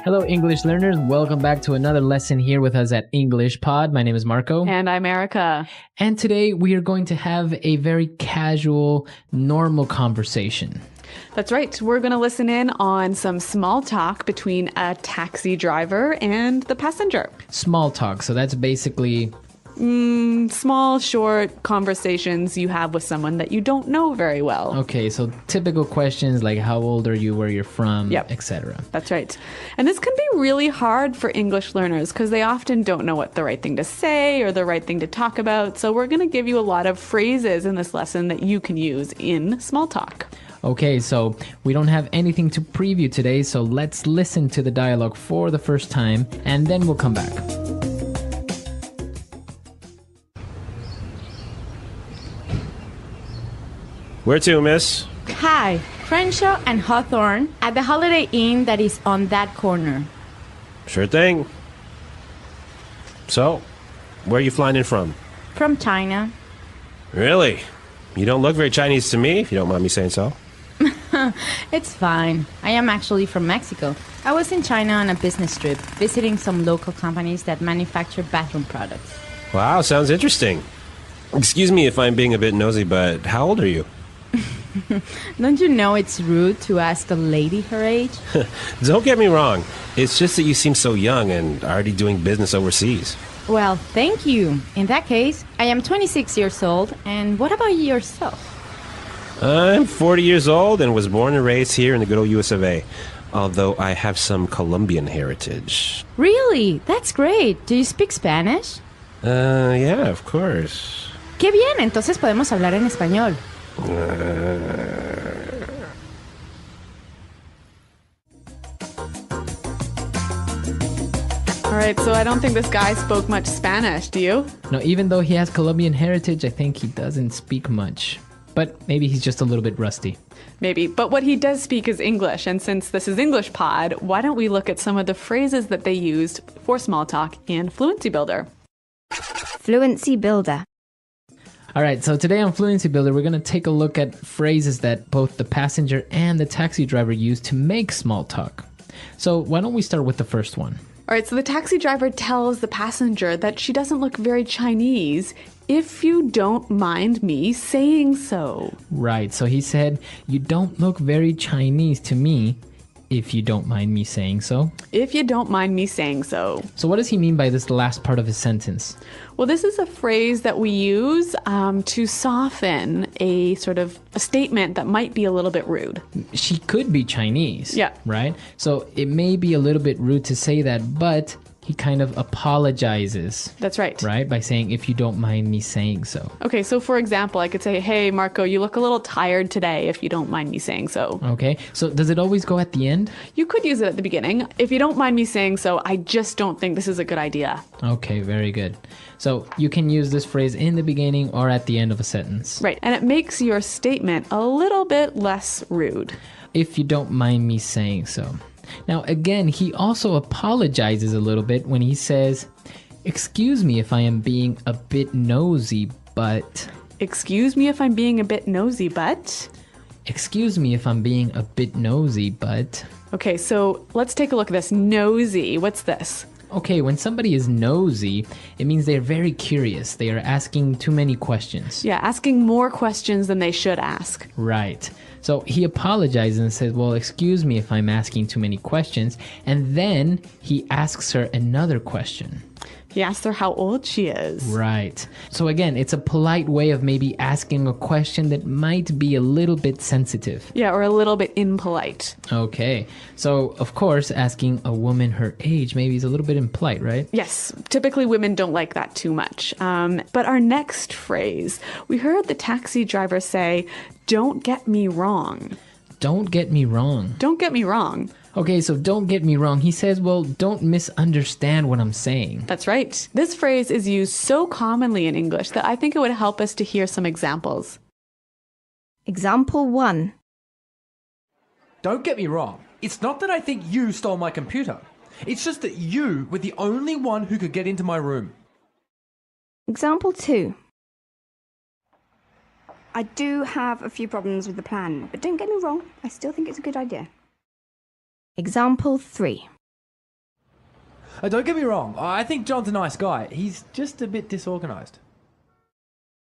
Hello, English learners. Welcome back to another lesson here with us at English Pod. My name is Marco. And I'm Erica. And today we are going to have a very casual, normal conversation. That's right. We're going to listen in on some small talk between a taxi driver and the passenger. Small talk. So that's basically... small, short conversations you have with someone that you don't know very well. Okay, so typical questions like how old are you, where you're from, etc. That's right. And this can be really hard for English learners because they often don't know what the right thing to say or the right thing to talk about. So we're going to give you a lot of phrases in this lesson that you can use in small talk. Okay, so we don't have anything to preview today, so let's listen to the dialogue for the first time and then we'll come back. Where to, miss? Hi, Crenshaw and Hawthorne at the Holiday Inn that is on that corner. Sure thing. So, where are you flying in from? From China. Really? You don't look very Chinese to me, if you don't mind me saying so. It's fine. I am actually from Mexico. I was in China on a business trip, visiting some local companies that manufacture bathroom products. Wow, sounds interesting. Excuse me if I'm being a bit nosy, but how old are you? Don't you know it's rude to ask a lady her age? Don't get me wrong. It's just that you seem so young and already doing business overseas. Well, thank you. In that case, I am 26 years old. And what about yourself? I'm 40 years old and was born and raised here in the good old US of A. Although I have some Colombian heritage. Really? That's great. Do you speak Spanish? Yeah, of course. Qué bien, entonces podemos hablar en español. All right, so I don't think this guy spoke much Spanish, do you? No, even though he has Colombian heritage, I think he doesn't speak much. But maybe he's just a little bit rusty. Maybe, but what he does speak is English, and since this is English Pod, why don't we look at some of the phrases that they used for small talk in Fluency Builder. Fluency Builder. All right, so today on Fluency Builder, we're going to take a look at phrases that both the passenger and the taxi driver use to make small talk. So why don't we start with the first one? All right, so the taxi driver tells the passenger that she doesn't look very Chinese, if you don't mind me saying so. Right, so he said, you don't look very Chinese to me, if you don't mind me saying so. If you don't mind me saying so. So what does he mean by this last part of his sentence? Well, this is a phrase that we use to soften a sort of a statement that might be a little bit rude. She could be Chinese, yeah, right? So it may be a little bit rude to say that, but he kind of apologizes. That's right. Right? By saying, if you don't mind me saying so. Okay, so for example, I could say, hey, Marco, you look a little tired today, if you don't mind me saying so. Okay, so does it always go at the end? You could use it at the beginning. If you don't mind me saying so, I just don't think this is a good idea. Okay, very good. So you can use this phrase in the beginning or at the end of a sentence. Right, and it makes your statement a little bit less rude. If you don't mind me saying so. Now, again, he also apologizes a little bit when he says, excuse me if I am being a bit nosy, but... Excuse me if I'm being a bit nosy, but... Excuse me if I'm being a bit nosy, but... Okay, so let's take a look at this. Nosy, what's this? Okay, when somebody is nosy, it means they're very curious. They are asking too many questions. Yeah, asking more questions than they should ask. Right. So he apologizes and says, well, excuse me if I'm asking too many questions. And then he asks her another question. He asks her how old she is. Right. So again, it's a polite way of maybe asking a question that might be a little bit sensitive. Yeah, or a little bit impolite. Okay. So, of course, asking a woman her age maybe is a little bit impolite, right? Yes. Typically, women don't like that too much. But our next phrase, we heard the taxi driver say, don't get me wrong. Don't get me wrong. Don't get me wrong. Okay, so don't get me wrong. He says, well, don't misunderstand what I'm saying. That's right. This phrase is used so commonly in English that I think it would help us to hear some examples. Example 1. Don't get me wrong. It's not that I think you stole my computer. It's just that you were the only one who could get into my room. Example 2. I do have a few problems with the plan, but don't get me wrong, I still think it's a good idea. Example 3. Don't get me wrong. I think John's a nice guy. He's just a bit disorganized.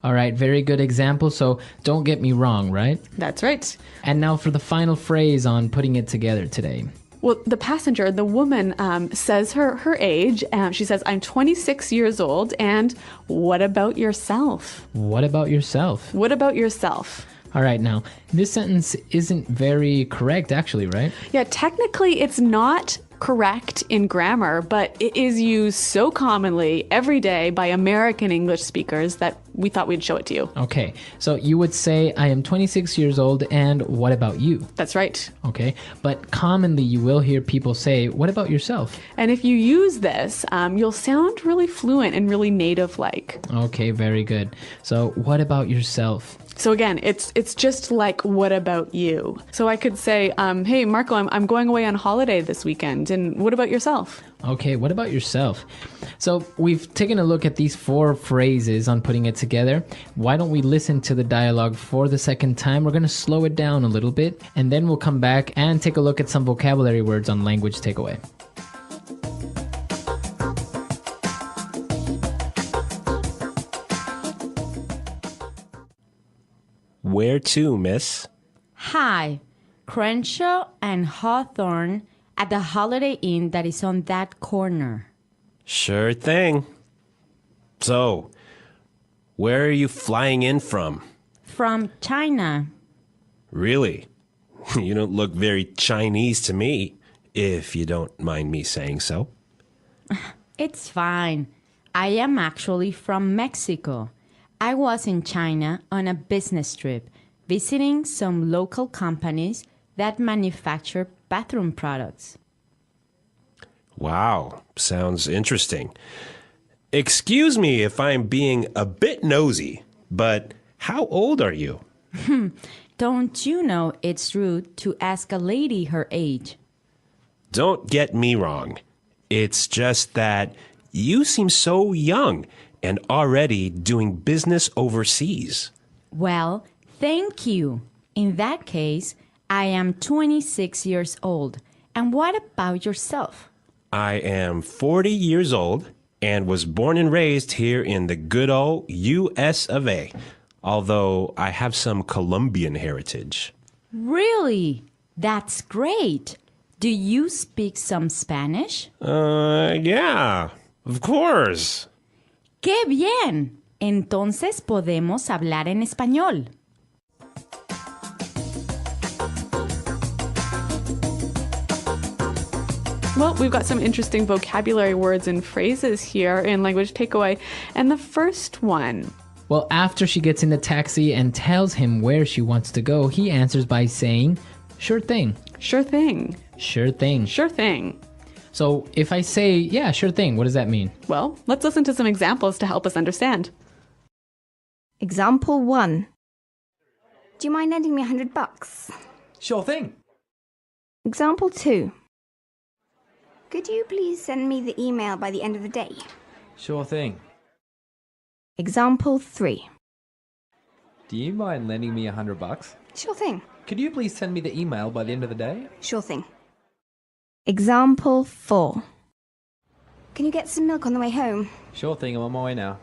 All right, very good example. So don't get me wrong, right? That's right. And now for the final phrase on putting it together today. Well, the passenger, the woman, says her age. She says, I'm 26 years old. And what about yourself? What about yourself? What about yourself? All right, now, this sentence isn't very correct, actually, right? Yeah, technically it's not correct in grammar, but it is used so commonly every day by American English speakers that we thought we'd show it to you. Okay, so you would say, I am 26 years old, and what about you? That's right. Okay, but commonly you will hear people say, what about yourself? And if you use this, you'll sound really fluent and really native-like. Okay, very good. So what about yourself? So again, it's just like, what about you? So I could say, hey, Marco, I'm going away on holiday this weekend. And what about yourself? Okay, what about yourself? So we've taken a look at these 4 phrases on putting it together. Why don't we listen to the dialogue for the second time? We're going to slow it down a little bit, and then we'll come back and take a look at some vocabulary words on Language Takeaway. Where to, miss? Hi, Crenshaw and Hawthorne at the Holiday Inn that is on that corner. Sure thing. So, where are you flying in from? From China. Really? You don't look very Chinese to me, if you don't mind me saying so. It's fine. I am actually from Mexico. I was in China on a business trip, visiting some local companies that manufacture bathroom products. Wow, sounds interesting. Excuse me if I'm being a bit nosy, but how old are you? Don't you know it's rude to ask a lady her age? Don't get me wrong. It's just that you seem so young and already doing business overseas. Well, thank you. In that case, I am 26 years old. And what about yourself? I am 40 years old and was born and raised here in the good old US of A, although I have some Colombian heritage. Really? That's great. Do you speak some Spanish? Yeah, of course. ¡Qué bien! Entonces podemos hablar en español. Well, we've got some interesting vocabulary words and phrases here in Language Takeaway. And the first one. Well, after she gets in the taxi and tells him where she wants to go, he answers by saying, sure thing. Sure thing. Sure thing. Sure thing. So if I say, yeah, sure thing, what does that mean? Well, let's listen to some examples to help us understand. Example 1. Do you mind lending me $100? Sure thing. Example 2. Could you please send me the email by the end of the day? Sure thing. Example 3. Do you mind lending me $100? Sure thing. Could you please send me the email by the end of the day? Sure thing. Example 4. Can you get some milk on the way home? Sure thing, I'm on my way now.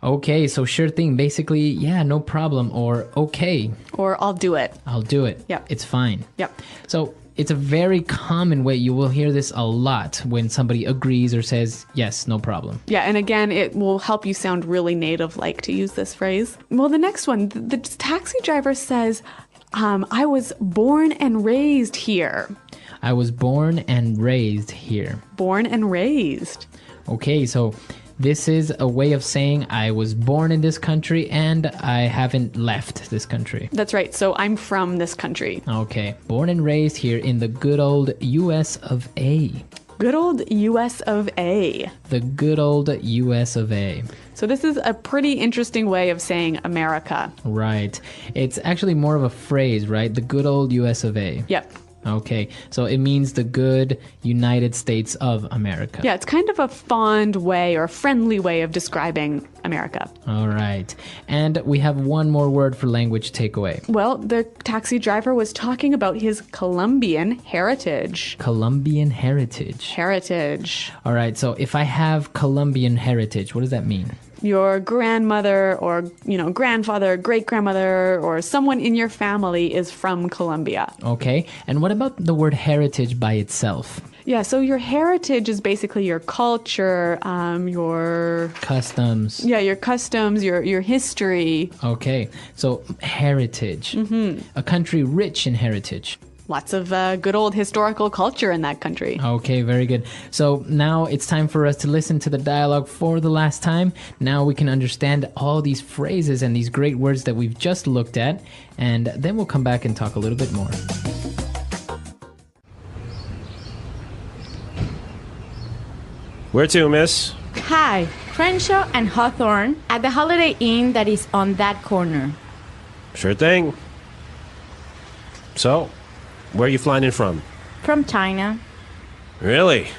Okay, so sure thing, basically, yeah, no problem, or okay, Or I'll do it. I'll do it. Yep. It's fine. Yep. So it's a very common way. You will hear this a lot when somebody agrees or says, yes, no problem. Yeah, and again, it will help you sound really native-like to use this phrase. Well, the next one, the taxi driver says, I was born and raised here. I was born and raised here. Born and raised. Okay, so this is a way of saying I was born in this country and I haven't left this country. That's right. So I'm from this country. Okay, born and raised here in the good old US of A. Good old US of A. The good old US of A. So this is a pretty interesting way of saying America. Right. It's actually more of a phrase, right? The good old US of A. Yep. Okay, so it means the good United States of America. Yeah, it's kind of a fond way or a friendly way of describing America. All right. And we have one more word for language takeaway. Well, the taxi driver was talking about his Colombian heritage. Colombian heritage. Heritage. All right, so if I have Colombian heritage, what does that mean? Your grandmother or, grandfather, great-grandmother, or someone in your family is from Colombia. Okay, and what about the word heritage by itself? Yeah, so your heritage is basically your culture, your... Customs. Yeah, your customs, your history. Okay, so heritage. A country rich in heritage. Lots of good old historical culture in that country. Okay, very good. So now it's time for us to listen to the dialogue for the last time. Now we can understand all these phrases and these great words that we've just looked at, and then we'll come back and talk a little bit more. Where to, miss? Hi, Crenshaw and Hawthorne at the Holiday Inn that is on that corner. Sure thing. So, where are you flying in from? From China. Really?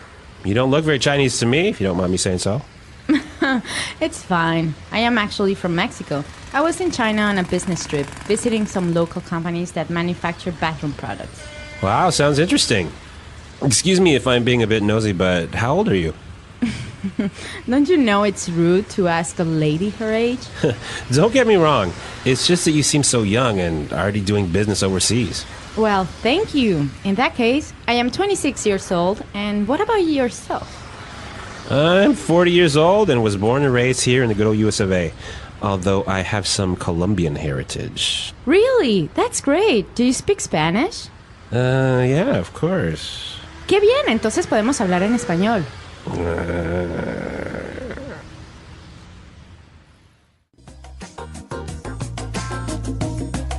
You don't look very Chinese to me, if you don't mind me saying so. It's fine. I am actually from Mexico. I was in China on a business trip, visiting some local companies that manufacture bathroom products. Wow, sounds interesting. Excuse me if I'm being a bit nosy, but how old are you? Don't you know it's rude to ask a lady her age? Don't get me wrong. It's just that you seem so young and already doing business overseas. Well, thank you. In that case, I am 26 years old. And what about yourself? I'm 40 years old and was born and raised here in the good old US of A. Although I have some Colombian heritage. Really? That's great. Do you speak Spanish? Yeah, of course. Qué bien, entonces podemos hablar en español.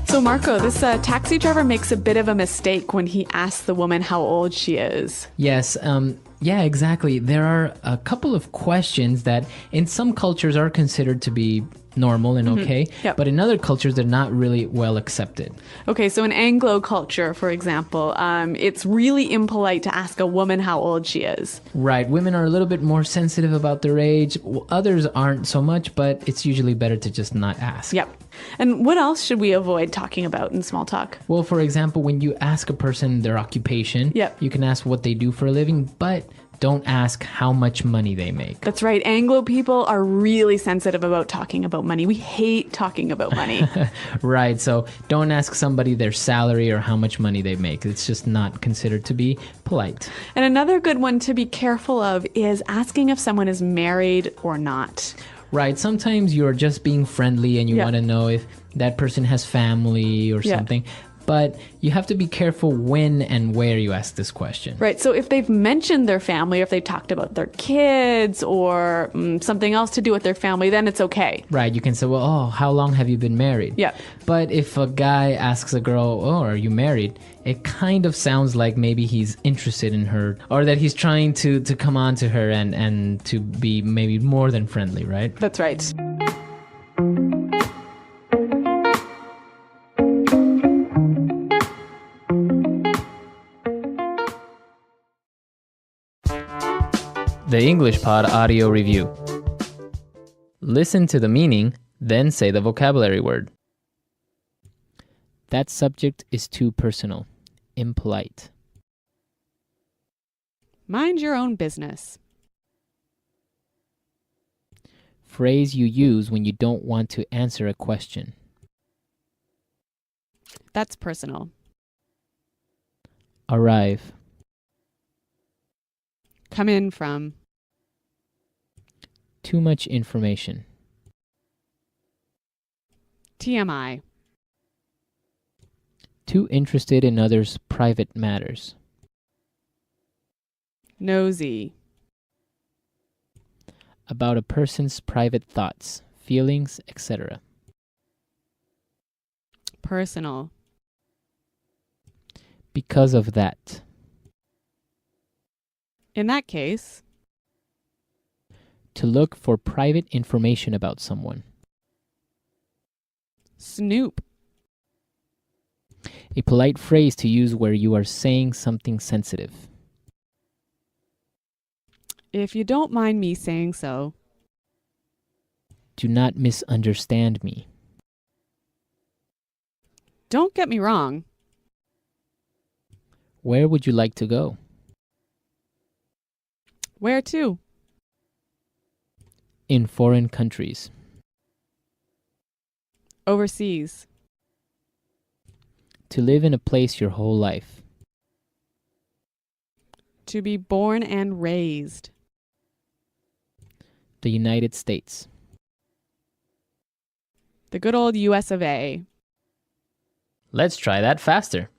So Marco, this taxi driver makes a bit of a mistake when he asks the woman how old she is. Yes, yeah, exactly. There are a couple of questions that in some cultures are considered to be normal and okay, Yep. but in other cultures they're not really well accepted. Okay, so in Anglo culture, for example, it's really impolite to ask a woman how old she is. Right, women are a little bit more sensitive about their age. Others aren't so much, but it's usually better to just not ask. Yep. And what else should we avoid talking about in small talk? Well, for example, when you ask a person their occupation, Yep. you can ask what they do for a living, but don't ask how much money they make. That's right. Anglo people are really sensitive about talking about money. We hate talking about money. Right, so don't ask somebody their salary or how much money they make. It's just not considered to be polite. And another good one to be careful of is asking if someone is married or not. Right, sometimes you're just being friendly and you Yeah. want to know if that person has family or Yeah. something. But you have to be careful when and where you ask this question. Right. So if they've mentioned their family, or if they talked about their kids or something else to do with their family, then it's okay. Right, you can say, well, oh, how long have you been married? Yeah. But if a guy asks a girl, oh, are you married? It kind of sounds like maybe he's interested in her or that he's trying to come on to her and to be maybe more than friendly, right? That's right. The English Pod Audio Review. Listen to the meaning, then say the vocabulary word. That subject is too personal. Impolite. Mind your own business. Phrase you use when you don't want to answer a question. That's personal. Arrive. Come in from. Too much information. TMI. Too interested in others' private matters. Nosy. About a person's private thoughts, feelings, etc. Personal. Because of that. In that case. To look for private information about someone. Snoop. A polite phrase to use where you are saying something sensitive. If you don't mind me saying so. Do not misunderstand me. Don't get me wrong. Where would you like to go? Where to? In foreign countries. Overseas. To live in a place your whole life. To be born and raised. The United States. The good old US of A. Let's try that faster.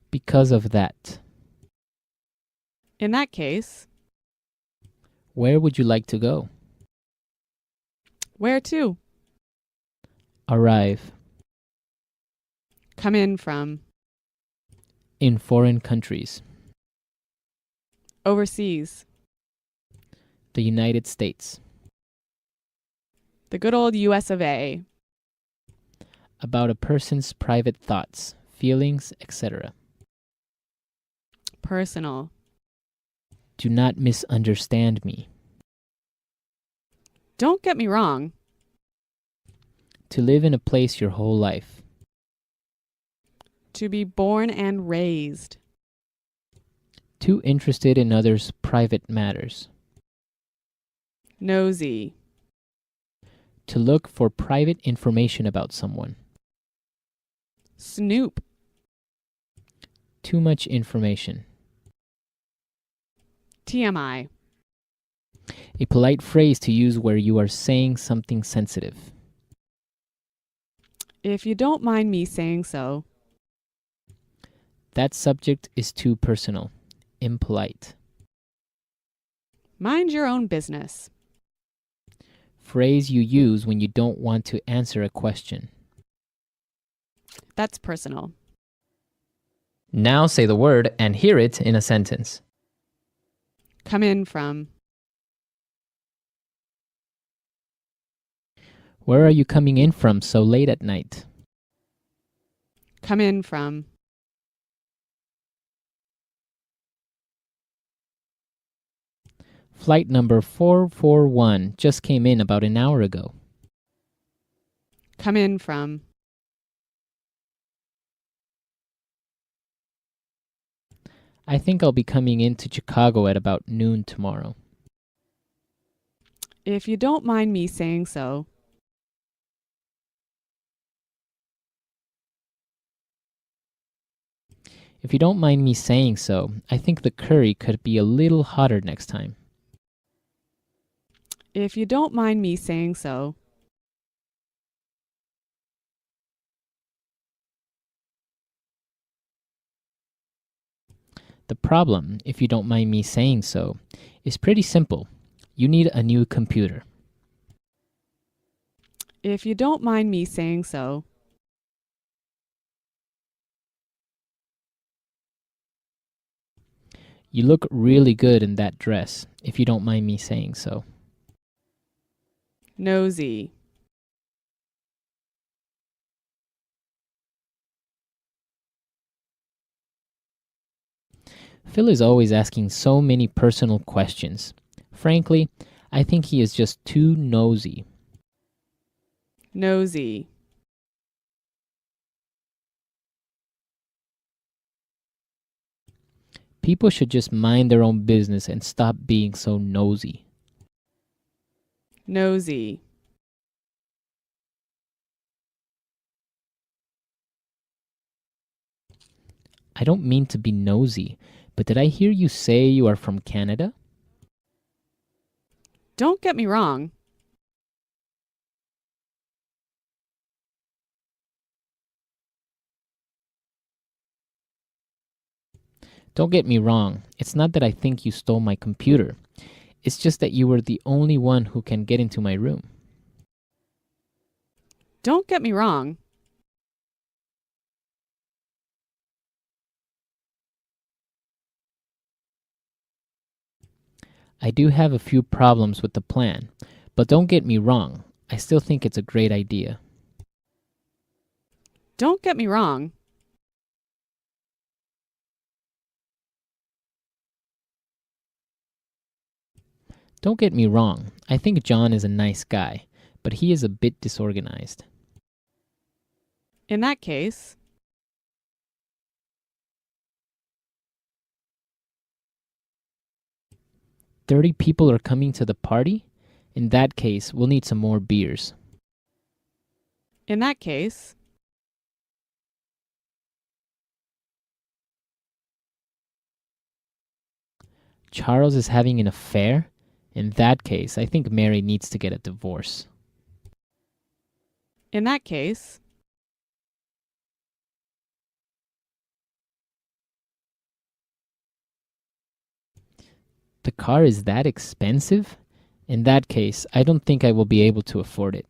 Because of that. In that case. Where would you like to go? Where to? Arrive. Come in from. In foreign countries. Overseas. The United States. The good old US of A. About a person's private thoughts, feelings, etc. Personal. Do not misunderstand me. Don't get me wrong. To live in a place your whole life. To be born and raised. Too interested in others' private matters. Nosy. To look for private information about someone. Snoop. Too much information. TMI. A polite phrase to use where you are saying something sensitive. If you don't mind me saying so. That subject is too personal, impolite. Mind your own business. Phrase you use when you don't want to answer a question. That's personal. Now say the word and hear it in a sentence. Come in from. Where are you coming in from so late at night? Come in from. Flight number 441 just came in about an hour ago. Come in from. I think I'll be coming into Chicago at about noon tomorrow. If you don't mind me saying so. If you don't mind me saying so, I think the curry could be a little hotter next time. If you don't mind me saying so. The problem, if you don't mind me saying so, is pretty simple. You need a new computer. If you don't mind me saying so. You look really good in that dress, if you don't mind me saying so. Nosy. Phil is always asking so many personal questions. Frankly, I think he is just too nosy. Nosy. People should just mind their own business and stop being so nosy. Nosy. I don't mean to be nosy, but did I hear you say you are from Canada? Don't get me wrong. Don't get me wrong, it's not that I think you stole my computer. It's just that you were the only one who can get into my room. Don't get me wrong. I do have a few problems with the plan, but don't get me wrong, I still think it's a great idea. Don't get me wrong. Don't get me wrong. I think John is a nice guy, but he is a bit disorganized. In that case, 30 people are coming to the party? In that case, we'll need some more beers. in that case, Charles is having an affair? In that case, I think Mary needs to get a divorce. in that case, The car is that expensive? In that case, I don't think I will be able to afford it.